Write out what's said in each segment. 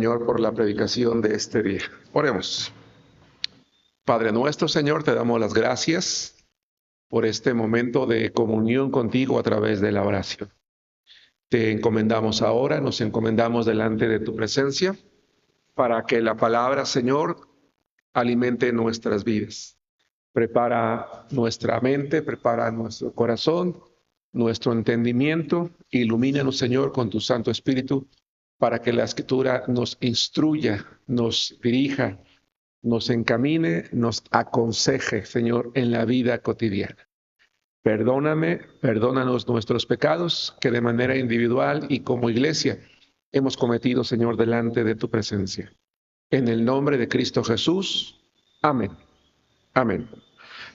Señor, por la predicación de este día. Oremos. Padre nuestro, Señor, te damos las gracias por este momento de comunión contigo a través de la oración. Te encomendamos ahora, nos encomendamos delante de tu presencia para que la palabra, Señor, alimente nuestras vidas. Prepara nuestra mente, prepara nuestro corazón, nuestro entendimiento. Ilumínanos, Señor, con tu Santo Espíritu para que la Escritura nos instruya, nos dirija, nos encamine, nos aconseje, Señor, en la vida cotidiana. Perdónanos nuestros pecados que de manera individual y como iglesia hemos cometido, Señor, delante de tu presencia. En el nombre de Cristo Jesús. Amén. Amén.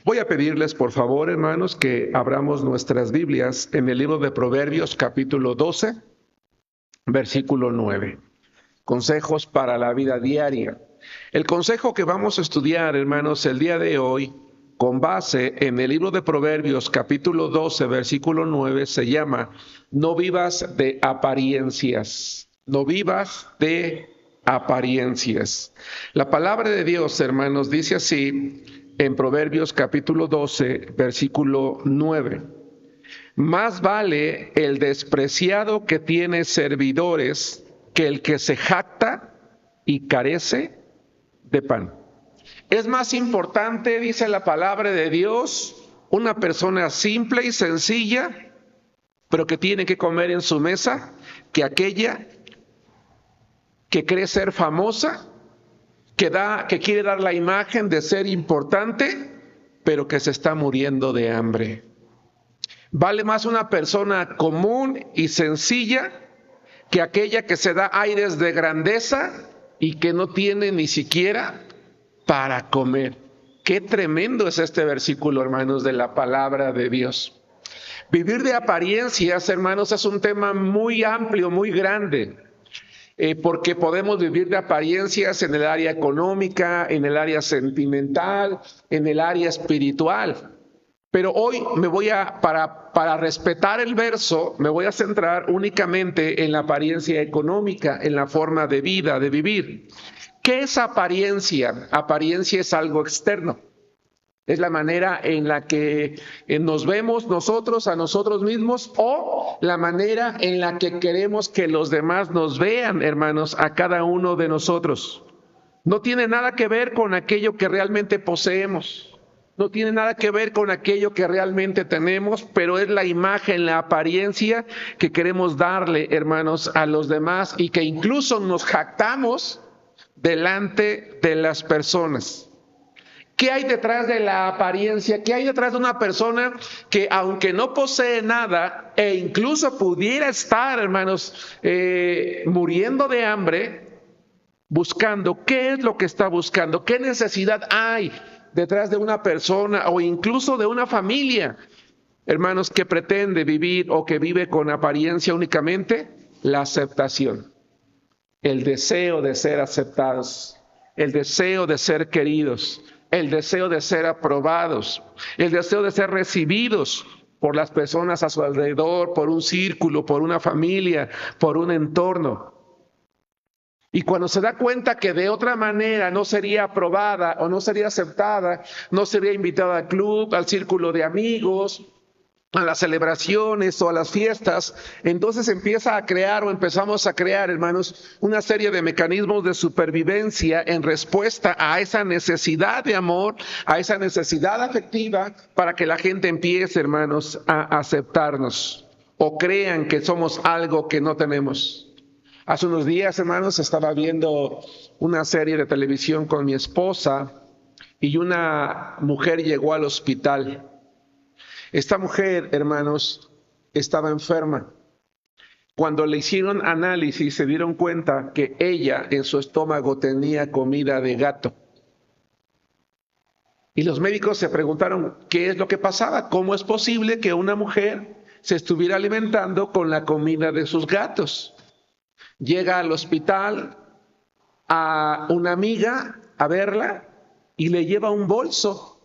Voy a pedirles, por favor, hermanos, que abramos nuestras Biblias en el libro de Proverbios, capítulo 12, versículo 9. Consejos para la vida diaria. El consejo que vamos a estudiar, hermanos, el día de hoy, con base en el libro de Proverbios, capítulo 12, versículo 9, se llama No vivas de apariencias. No vivas de apariencias. La palabra de Dios, hermanos, dice así en Proverbios, capítulo 12, versículo 9. Más vale el despreciado que tiene servidores que el que se jacta y carece de pan. Es más importante, dice la palabra de Dios, una persona simple y sencilla, pero que tiene que comer en su mesa, que aquella que cree ser famosa, que quiere dar la imagen de ser importante, pero que se está muriendo de hambre. Vale más una persona común y sencilla que aquella que se da aires de grandeza y que no tiene ni siquiera para comer. Qué tremendo es este versículo, hermanos, de la palabra de Dios. Vivir de apariencias, hermanos, es un tema muy amplio, muy grande, porque podemos vivir de apariencias en el área económica, en el área sentimental, en el área espiritual. Pero hoy para respetar el verso, me voy a centrar únicamente en la apariencia económica, en la forma de vida, de vivir. ¿Qué es apariencia? Apariencia es algo externo. Es la manera en la que nos vemos nosotros a nosotros mismos o la manera en la que queremos que los demás nos vean, hermanos, a cada uno de nosotros. No tiene nada que ver con aquello que realmente poseemos. No tiene nada que ver con aquello que realmente tenemos, pero es la imagen, la apariencia que queremos darle, hermanos, a los demás y que incluso nos jactamos delante de las personas. ¿Qué hay detrás de la apariencia? ¿Qué hay detrás de una persona que aunque no posee nada e incluso pudiera estar, hermanos, muriendo de hambre, buscando? ¿Qué es lo que está buscando? ¿Qué necesidad hay detrás de una persona o incluso de una familia, hermanos, que pretende vivir o que vive con apariencia únicamente? La aceptación, el deseo de ser aceptados, el deseo de ser queridos, el deseo de ser aprobados, el deseo de ser recibidos por las personas a su alrededor, por un círculo, por una familia, por un entorno. Y cuando se da cuenta que de otra manera no sería aprobada o no sería aceptada, no sería invitada al club, al círculo de amigos, a las celebraciones o a las fiestas, entonces empieza a crear o empezamos a crear, hermanos, una serie de mecanismos de supervivencia en respuesta a esa necesidad de amor, a esa necesidad afectiva, para que la gente empiece, hermanos, a aceptarnos o crean que somos algo que no tenemos. Hace unos días, hermanos, estaba viendo una serie de televisión con mi esposa y una mujer llegó al hospital. Esta mujer, hermanos, estaba enferma. Cuando le hicieron análisis, se dieron cuenta que ella en su estómago tenía comida de gato. Y los médicos se preguntaron qué es lo que pasaba, cómo es posible que una mujer se estuviera alimentando con la comida de sus gatos. Llega al hospital a una amiga a verla y le lleva un bolso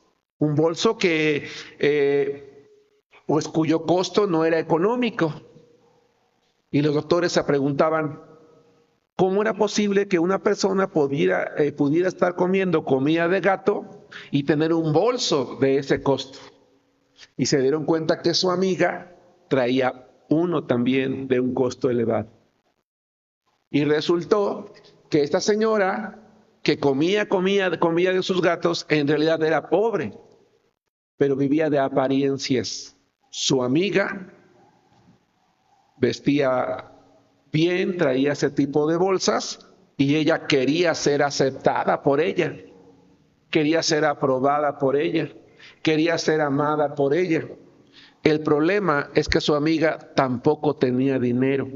que pues cuyo costo no era económico. Y los doctores se preguntaban, ¿Cómo era posible que una persona pudiera estar comiendo comida de gato y tener un bolso de ese costo? Y se dieron cuenta que su amiga traía uno también de un costo elevado. Y resultó que esta señora que comía de sus gatos, en realidad era pobre, pero vivía de apariencias. Su amiga vestía bien, traía ese tipo de bolsas y ella quería ser aceptada por ella, quería ser aprobada por ella, quería ser amada por ella. El problema es que su amiga tampoco tenía dinero.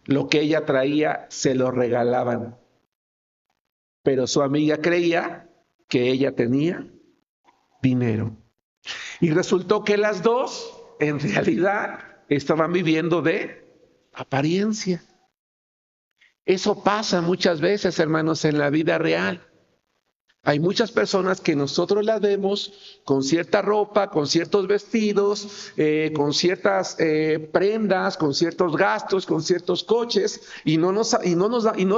Lo que ella traía se lo regalaban. Pero su amiga creía que ella tenía dinero. Y resultó que las dos, en realidad, estaban viviendo de apariencia. Eso pasa muchas veces, hermanos, en la vida real. Hay muchas personas que nosotros las vemos con cierta ropa, con ciertos vestidos, con ciertas prendas, con ciertos gastos, con ciertos coches, y no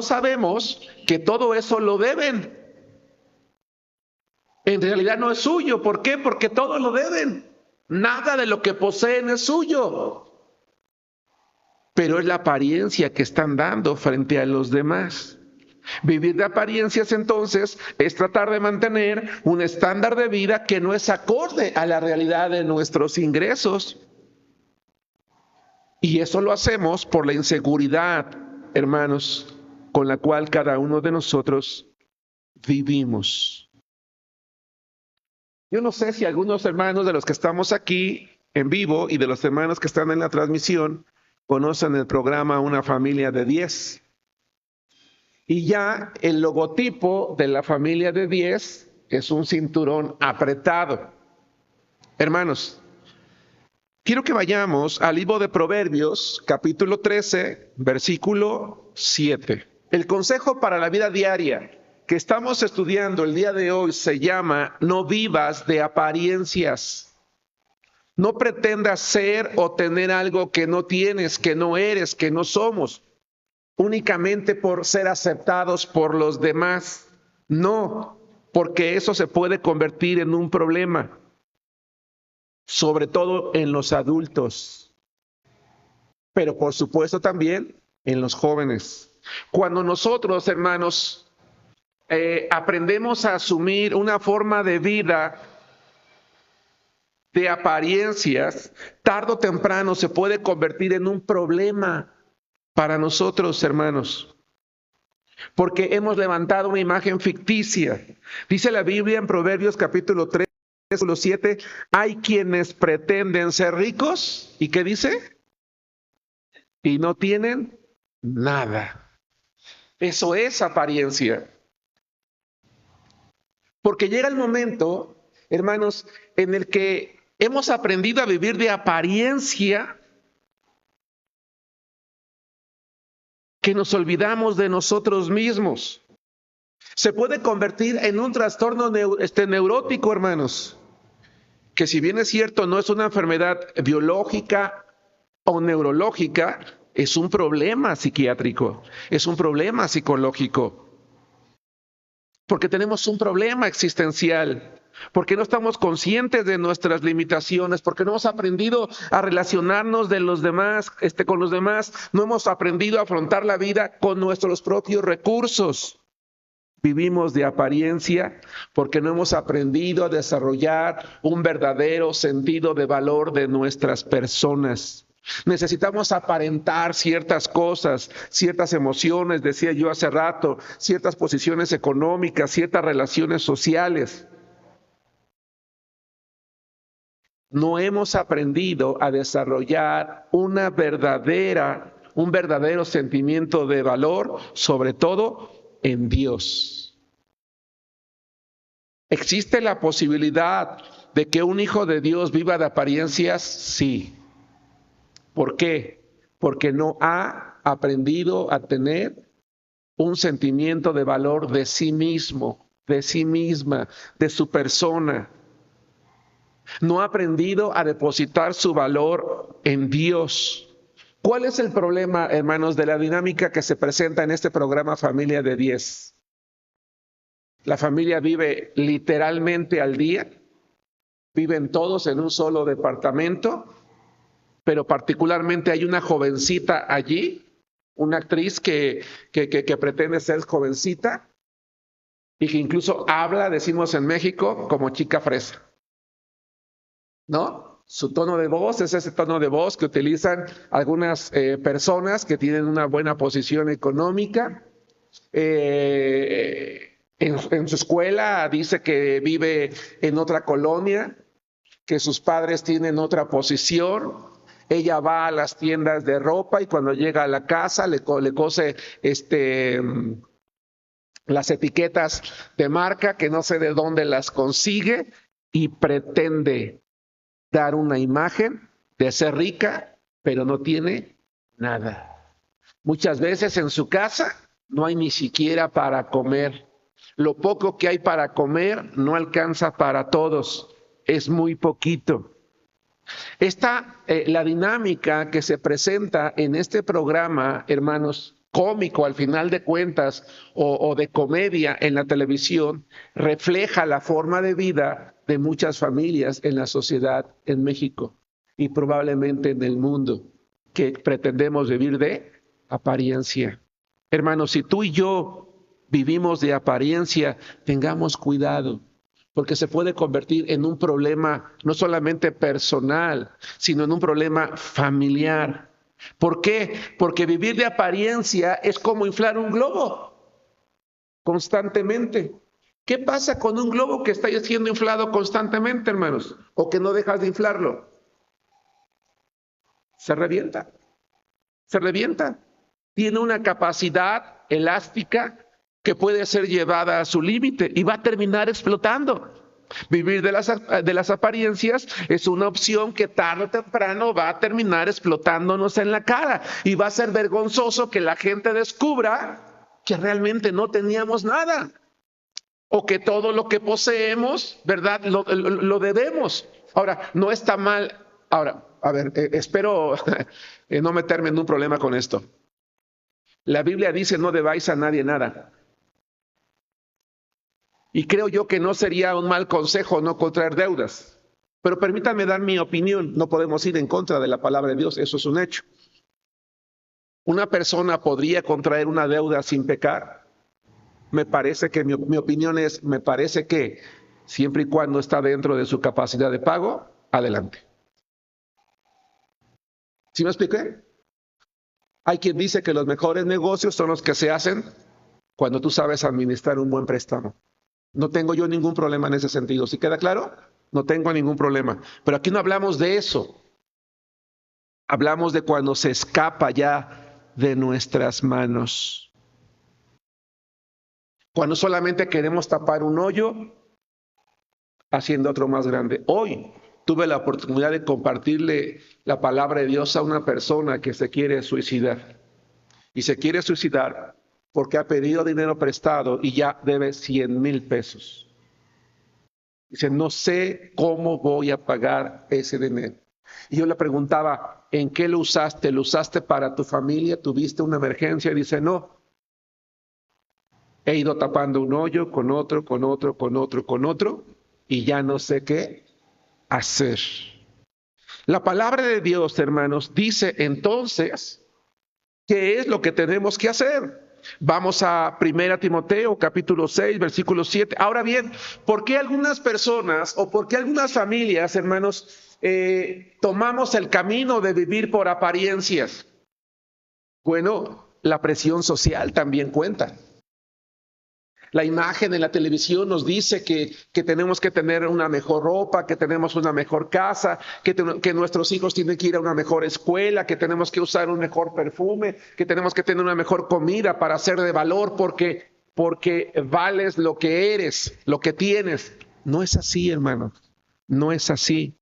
sabemos que todo eso lo deben. En realidad no es suyo. ¿Por qué? Porque todo lo deben. Nada de lo que poseen es suyo. Pero es la apariencia que están dando frente a los demás. Vivir de apariencias entonces es tratar de mantener un estándar de vida que no es acorde a la realidad de nuestros ingresos. Y eso lo hacemos por la inseguridad, hermanos, con la cual cada uno de nosotros vivimos. Yo no sé si algunos hermanos de los que estamos aquí en vivo y de los hermanos que están en la transmisión conocen el programa Una Familia de 10. Y ya el logotipo de la familia de 10 es un cinturón apretado. Hermanos, quiero que vayamos al libro de Proverbios, capítulo 13, versículo 7. El consejo para la vida diaria que estamos estudiando el día de hoy se llama: no vivas de apariencias. No pretendas ser o tener algo que no tienes, que no eres, que no somos, únicamente por ser aceptados por los demás. No, porque eso se puede convertir en un problema, sobre todo en los adultos, pero por supuesto también en los jóvenes. Cuando nosotros, hermanos, aprendemos a asumir una forma de vida de apariencias, tarde o temprano se puede convertir en un problema para nosotros, hermanos, porque hemos levantado una imagen ficticia. Dice la Biblia en Proverbios capítulo 3, versículo 7, hay quienes pretenden ser ricos, ¿y qué dice? Y no tienen nada. Eso es apariencia. Porque llega el momento, hermanos, en el que hemos aprendido a vivir de apariencia, que nos olvidamos de nosotros mismos. Se puede convertir en un trastorno neurótico, hermanos, que si bien es cierto, no es una enfermedad biológica o neurológica, es un problema psiquiátrico, es un problema psicológico. Porque tenemos un problema existencial, porque no estamos conscientes de nuestras limitaciones, porque no hemos aprendido a relacionarnos con los demás, no hemos aprendido a afrontar la vida con nuestros propios recursos. Vivimos de apariencia porque no hemos aprendido a desarrollar un verdadero sentido de valor de nuestras personas. Necesitamos aparentar ciertas cosas, ciertas emociones, decía yo hace rato, ciertas posiciones económicas, ciertas relaciones sociales. No hemos aprendido a desarrollar un verdadero sentimiento de valor, sobre todo en Dios. ¿Existe la posibilidad de que un hijo de Dios viva de apariencias? Sí. ¿Por qué? Porque no ha aprendido a tener un sentimiento de valor de sí mismo, de sí misma, de su persona. No ha aprendido a depositar su valor en Dios. ¿Cuál es el problema, hermanos, de la dinámica que se presenta en este programa Familia de 10? La familia vive literalmente al día, viven todos en un solo departamento, pero particularmente hay una jovencita allí, una actriz que pretende ser jovencita y que incluso habla, decimos en México, como chica fresa, ¿no? Su tono de voz es ese tono de voz que utilizan algunas personas que tienen una buena posición económica. En su escuela dice que vive en otra colonia, que sus padres tienen otra posición. Ella va a las tiendas de ropa y cuando llega a la casa le cose las etiquetas de marca que no sé de dónde las consigue y pretende dar una imagen de ser rica, pero no tiene nada. Muchas veces en su casa no hay ni siquiera para comer. Lo poco que hay para comer no alcanza para todos, es muy poquito. La dinámica que se presenta en este programa, hermanos, cómico al final de cuentas o de comedia en la televisión, refleja la forma de vida de muchas familias en la sociedad en México y probablemente en el mundo, que pretendemos vivir de apariencia. Hermanos, si tú y yo vivimos de apariencia, tengamos cuidado, porque se puede convertir en un problema no solamente personal, sino en un problema familiar. ¿Por qué? Porque vivir de apariencia es como inflar un globo constantemente. ¿Qué pasa con un globo que está siendo inflado constantemente, hermanos? O que no dejas de inflarlo. Se revienta. Se revienta. Tiene una capacidad elástica que puede ser llevada a su límite y va a terminar explotando. Vivir de las apariencias es una opción que tarde o temprano va a terminar explotándonos en la cara y va a ser vergonzoso que la gente descubra que realmente no teníamos nada o que todo lo que poseemos, ¿verdad? Lo debemos. Ahora, no está mal. Ahora, a ver, espero no meterme en un problema con esto. La Biblia dice no debáis a nadie nada. Y creo yo que no sería un mal consejo no contraer deudas. Pero permítanme dar mi opinión. No podemos ir en contra de la palabra de Dios. Eso es un hecho. ¿Una persona podría contraer una deuda sin pecar? Me parece que mi opinión es, me parece que siempre y cuando está dentro de su capacidad de pago, adelante. ¿Sí me expliqué? Hay quien dice que los mejores negocios son los que se hacen cuando tú sabes administrar un buen préstamo. No tengo yo ningún problema en ese sentido. ¿Sí queda claro? No tengo ningún problema. Pero aquí no hablamos de eso. Hablamos de cuando se escapa ya de nuestras manos. Cuando solamente queremos tapar un hoyo haciendo otro más grande. Hoy tuve la oportunidad de compartirle la palabra de Dios a una persona que se quiere suicidar. Y se quiere suicidar porque ha pedido dinero prestado y ya debe 100,000 pesos. Dice, no sé cómo voy a pagar ese dinero. Y yo le preguntaba, ¿en qué lo usaste? ¿Lo usaste para tu familia? ¿Tuviste una emergencia? Y dice, no. He ido tapando un hoyo con otro, con otro, con otro, con otro, y ya no sé qué hacer. La palabra de Dios, hermanos, dice entonces, ¿qué es lo que tenemos que hacer? Vamos a 1 Timoteo, capítulo 6, versículo 7. Ahora bien, ¿por qué algunas personas o por qué algunas familias, hermanos, tomamos el camino de vivir por apariencias? Bueno, la presión social también cuenta. La imagen en la televisión nos dice que tenemos que tener una mejor ropa, que tenemos una mejor casa, que nuestros hijos tienen que ir a una mejor escuela, que tenemos que usar un mejor perfume, que tenemos que tener una mejor comida para ser de valor porque vales lo que eres, lo que tienes. No es así, hermano. No es así.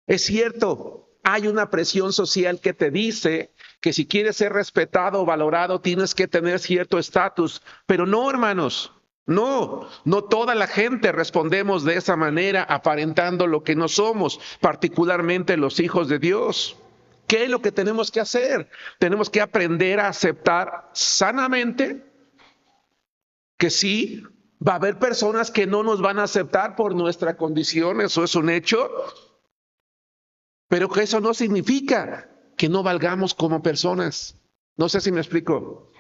Es cierto. Hay una presión social que te dice que si quieres ser respetado o valorado tienes que tener cierto estatus. Pero no, hermanos, no toda la gente respondemos de esa manera aparentando lo que no somos, particularmente los hijos de Dios. ¿Qué es lo que tenemos que hacer? Tenemos que aprender a aceptar sanamente que sí, va a haber personas que no nos van a aceptar por nuestra condición, eso es un hecho, pero que eso no significa que no valgamos como personas. No sé si me explico.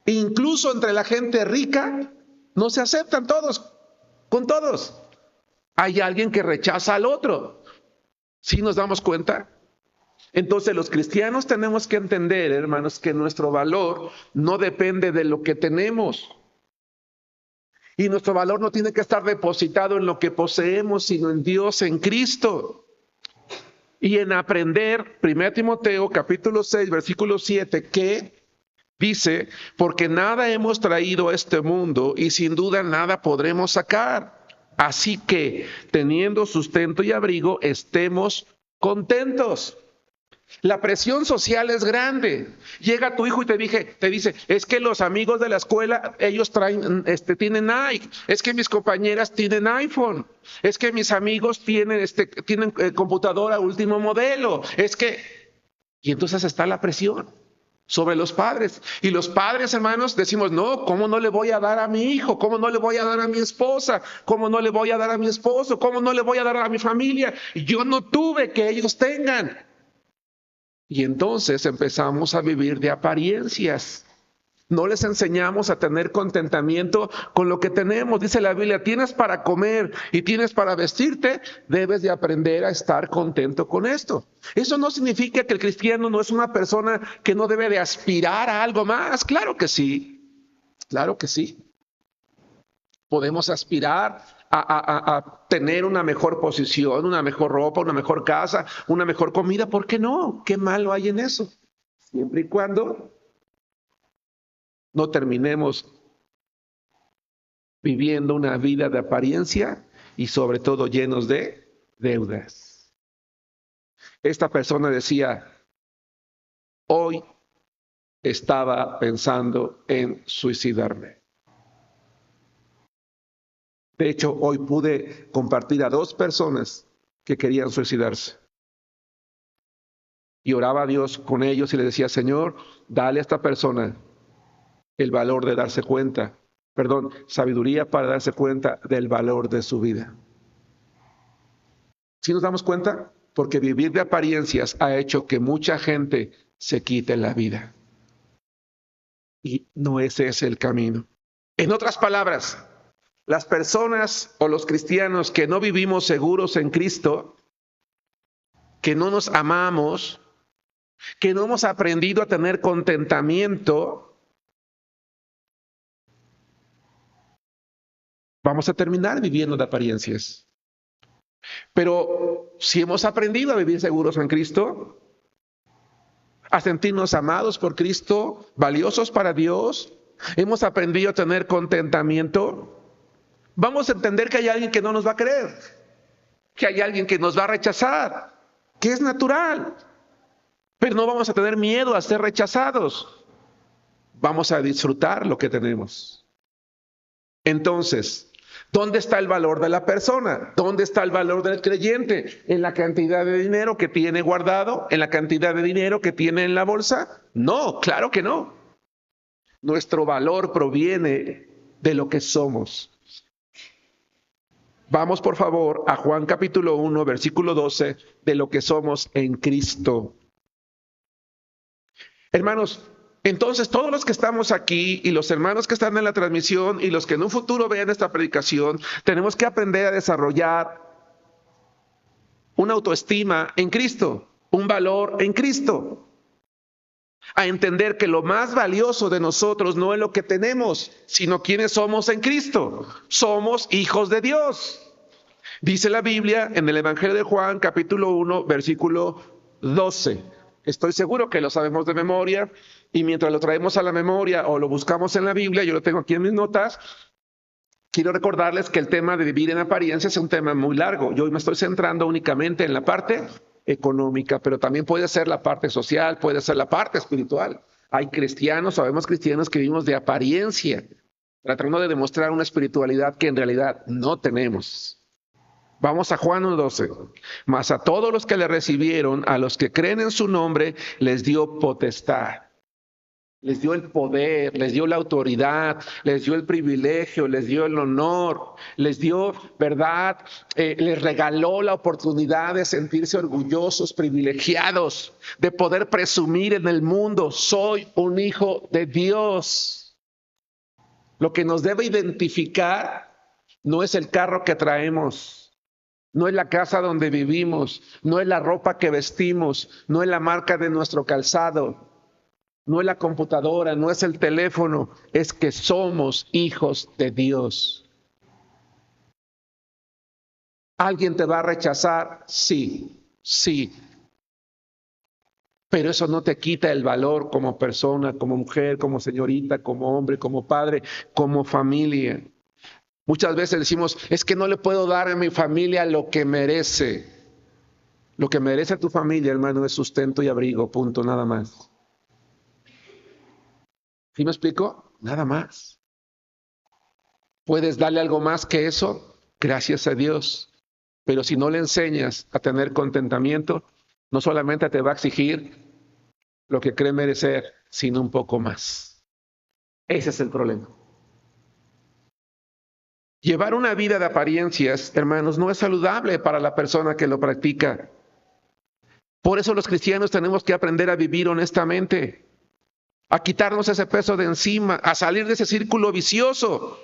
Incluso entre la gente rica no se aceptan todos, con todos. Hay alguien que rechaza al otro. ¿Sí nos damos cuenta? Entonces los cristianos tenemos que entender, hermanos, que nuestro valor no depende de lo que tenemos. Y nuestro valor no tiene que estar depositado en lo que poseemos, sino en Dios, en Cristo. Y en aprender, 1 Timoteo capítulo 6, versículo 7, que dice, porque nada hemos traído a este mundo y sin duda nada podremos sacar. Así que, teniendo sustento y abrigo, estemos contentos. La presión social es grande. Llega tu hijo y te dice, es que los amigos de la escuela, ellos tienen Nike, es que mis compañeras tienen iPhone, es que mis amigos tienen computadora último modelo, y entonces está la presión sobre los padres. Y los padres, hermanos, decimos, no, ¿cómo no le voy a dar a mi hijo? ¿Cómo no le voy a dar a mi esposa? ¿Cómo no le voy a dar a mi esposo? ¿Cómo no le voy a dar a mi familia? Yo no tuve que ellos tengan. Y entonces empezamos a vivir de apariencias. No les enseñamos a tener contentamiento con lo que tenemos. Dice la Biblia, tienes para comer y tienes para vestirte, debes de aprender a estar contento con esto. Eso no significa que el cristiano no es una persona que no debe de aspirar a algo más. Claro que sí, claro que sí. Podemos aspirar a tener una mejor posición, una mejor ropa, una mejor casa, una mejor comida. ¿Por qué no? ¿Qué malo hay en eso? Siempre y cuando no terminemos viviendo una vida de apariencia y sobre todo llenos de deudas. Esta persona decía, hoy estaba pensando en suicidarme. De hecho, hoy pude compartir a 2 personas que querían suicidarse. Y oraba a Dios con ellos y le decía, Señor, dale a esta persona el valor de darse cuenta, sabiduría para darse cuenta del valor de su vida. ¿Sí nos damos cuenta? Porque vivir de apariencias ha hecho que mucha gente se quite la vida. Y no ese es el camino. En otras palabras, las personas o los cristianos que no vivimos seguros en Cristo, que no nos amamos, que no hemos aprendido a tener contentamiento, vamos a terminar viviendo de apariencias. Pero si hemos aprendido a vivir seguros en Cristo, a sentirnos amados por Cristo, valiosos para Dios, hemos aprendido a tener contentamiento, vamos a entender que hay alguien que no nos va a creer, que hay alguien que nos va a rechazar, que es natural. Pero no vamos a tener miedo a ser rechazados. Vamos a disfrutar lo que tenemos. Entonces, ¿dónde está el valor de la persona? ¿Dónde está el valor del creyente? ¿En la cantidad de dinero que tiene guardado? ¿En la cantidad de dinero que tiene en la bolsa? No, claro que no. Nuestro valor proviene de lo que somos. Vamos, por favor, a Juan capítulo 1, versículo 12, de lo que somos en Cristo. Hermanos, entonces todos los que estamos aquí y los hermanos que están en la transmisión y los que en un futuro vean esta predicación, tenemos que aprender a desarrollar una autoestima en Cristo, un valor en Cristo. A entender que lo más valioso de nosotros no es lo que tenemos, sino quiénes somos en Cristo. Somos hijos de Dios. Dice la Biblia en el Evangelio de Juan, capítulo 1, versículo 12. Estoy seguro que lo sabemos de memoria y mientras lo traemos a la memoria o lo buscamos en la Biblia, yo lo tengo aquí en mis notas, quiero recordarles que el tema de vivir en apariencia es un tema muy largo. Yo hoy me estoy centrando únicamente en la parte económica, pero también puede ser la parte social, puede ser la parte espiritual. Hay cristianos, sabemos cristianos que vivimos de apariencia, tratando de demostrar una espiritualidad que en realidad no tenemos. Vamos a Juan 1:12. Mas a todos los que le recibieron, a los que creen en su nombre, les dio potestad. Les dio el poder, les dio la autoridad, les dio el privilegio, les dio el honor, les dio, ¿verdad? Les regaló la oportunidad de sentirse orgullosos, privilegiados, de poder presumir en el mundo: soy un hijo de Dios. Lo que nos debe identificar no es el carro que traemos, no es la casa donde vivimos, no es la ropa que vestimos, no es la marca de nuestro calzado. No es la computadora, no es el teléfono, es que somos hijos de Dios. ¿Alguien te va a rechazar? Sí, sí. Pero eso no te quita el valor como persona, como mujer, como señorita, como hombre, como padre, como familia. Muchas veces decimos: es que no le puedo dar a mi familia lo que merece. Lo que merece a tu familia, hermano, es sustento y abrigo, punto, nada más. ¿Sí me explico? Nada más. ¿Puedes darle algo más que eso? Gracias a Dios. Pero si no le enseñas a tener contentamiento, no solamente te va a exigir lo que cree merecer, sino un poco más. Ese es el problema. Llevar una vida de apariencias, hermanos, no es saludable para la persona que lo practica. Por eso los cristianos tenemos que aprender a vivir honestamente, a quitarnos ese peso de encima, a salir de ese círculo vicioso.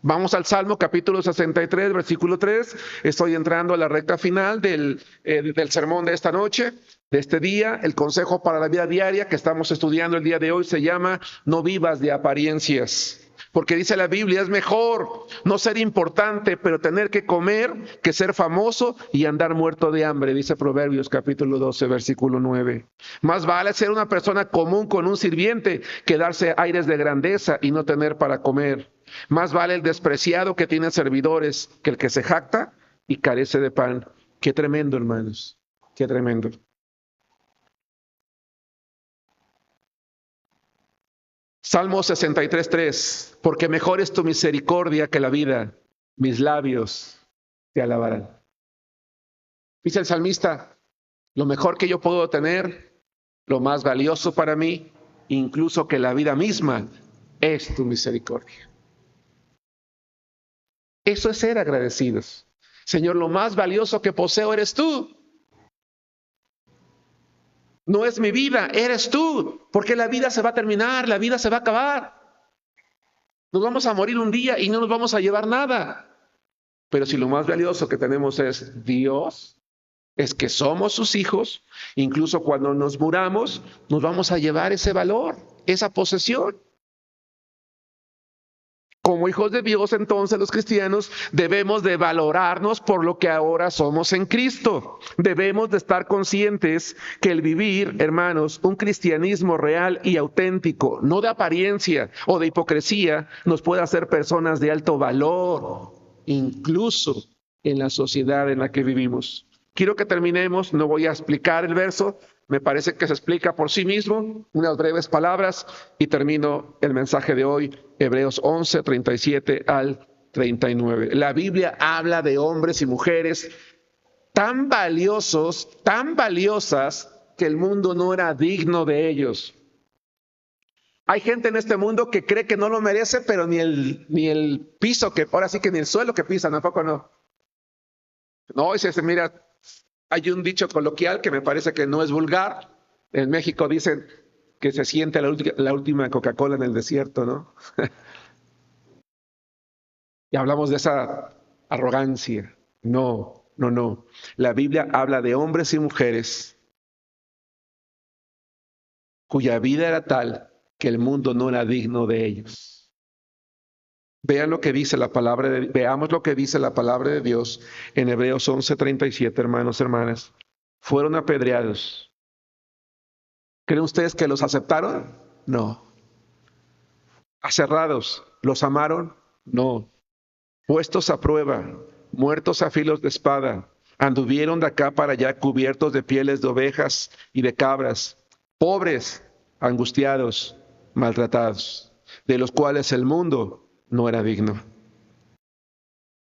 Vamos al Salmo capítulo 63, versículo 3. Estoy entrando a la recta final del sermón de esta noche, de este día. El consejo para la vida diaria que estamos estudiando el día de hoy se llama: no vivas de apariencias. Porque dice la Biblia: es mejor no ser importante, pero tener que comer, que ser famoso y andar muerto de hambre. Dice Proverbios capítulo 12, versículo 9. Más vale ser una persona común con un sirviente que darse aires de grandeza y no tener para comer. Más vale el despreciado que tiene servidores que el que se jacta y carece de pan. Qué tremendo, hermanos. Qué tremendo. Salmo 63:3. Porque mejor es tu misericordia que la vida. Mis labios te alabarán. Dice el salmista: lo mejor que yo puedo tener, lo más valioso para mí, incluso que la vida misma, es tu misericordia. Eso es ser agradecidos. Señor, lo más valioso que poseo eres tú. No es mi vida, eres tú. Porque la vida se va a terminar, la vida se va a acabar. Nos vamos a morir un día y no nos vamos a llevar nada. Pero si lo más valioso que tenemos es Dios, es que somos sus hijos, incluso cuando nos muramos, nos vamos a llevar ese valor, esa posesión. Como hijos de Dios, entonces los cristianos debemos de valorarnos por lo que ahora somos en Cristo. Debemos de estar conscientes que el vivir, hermanos, un cristianismo real y auténtico, no de apariencia o de hipocresía, nos puede hacer personas de alto valor, incluso en la sociedad en la que vivimos. Quiero que terminemos, no voy a explicar el verso, me parece que se explica por sí mismo, unas breves palabras, y termino el mensaje de hoy, Hebreos 11, 37 al 39. La Biblia habla de hombres y mujeres tan valiosos, tan valiosas, que el mundo no era digno de ellos. Hay gente en este mundo que cree que no lo merece, pero ni el piso, que ahora sí que ni el suelo que pisan, tampoco no. No, mira, hay un dicho coloquial que me parece que no es vulgar. En México dicen que se siente la última Coca-Cola en el desierto, ¿no? Y hablamos de esa arrogancia. No, no, no. La Biblia habla de hombres y mujeres cuya vida era tal que el mundo no era digno de ellos. Vean lo que dice la palabra veamos lo que dice la palabra de Dios en Hebreos 11:37, hermanos, hermanas. Fueron apedreados. ¿Creen ustedes que los aceptaron? No. Aserrados, ¿los amaron? No. Puestos a prueba, muertos a filos de espada, anduvieron de acá para allá cubiertos de pieles de ovejas y de cabras, pobres, angustiados, maltratados, de los cuales el mundo no era digno.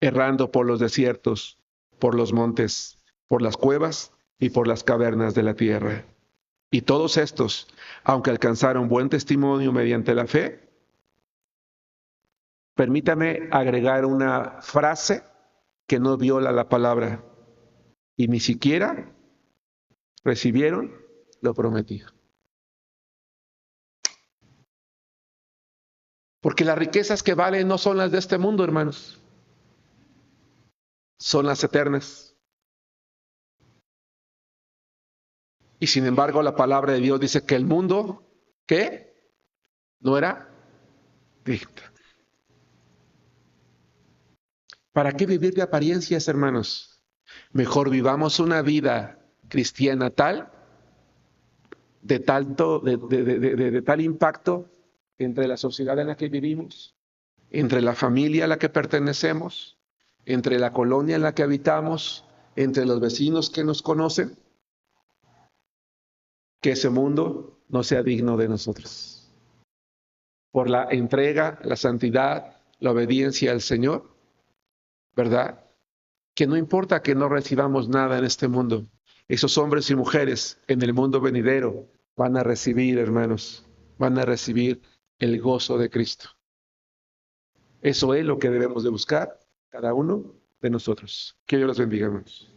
Errando por los desiertos, por los montes, por las cuevas y por las cavernas de la tierra. Y todos estos, aunque alcanzaron buen testimonio mediante la fe, permítame agregar una frase que no viola la palabra, y ni siquiera recibieron lo prometido. Porque las riquezas que valen no son las de este mundo, hermanos, son las eternas. Y sin embargo, la palabra de Dios dice que el mundo, ¿qué? No era digno. ¿Para qué vivir de apariencias, hermanos? Mejor vivamos una vida cristiana tal, de tal impacto entre la sociedad en la que vivimos, entre la familia a la que pertenecemos, entre la colonia en la que habitamos, entre los vecinos que nos conocen, que ese mundo no sea digno de nosotros. Por la entrega, la santidad, la obediencia al Señor, ¿verdad? Que no importa que no recibamos nada en este mundo, esos hombres y mujeres en el mundo venidero van a recibir, hermanos, van a recibir el gozo de Cristo. Eso es lo que debemos de buscar cada uno de nosotros. Que Dios los bendiga, hermanos.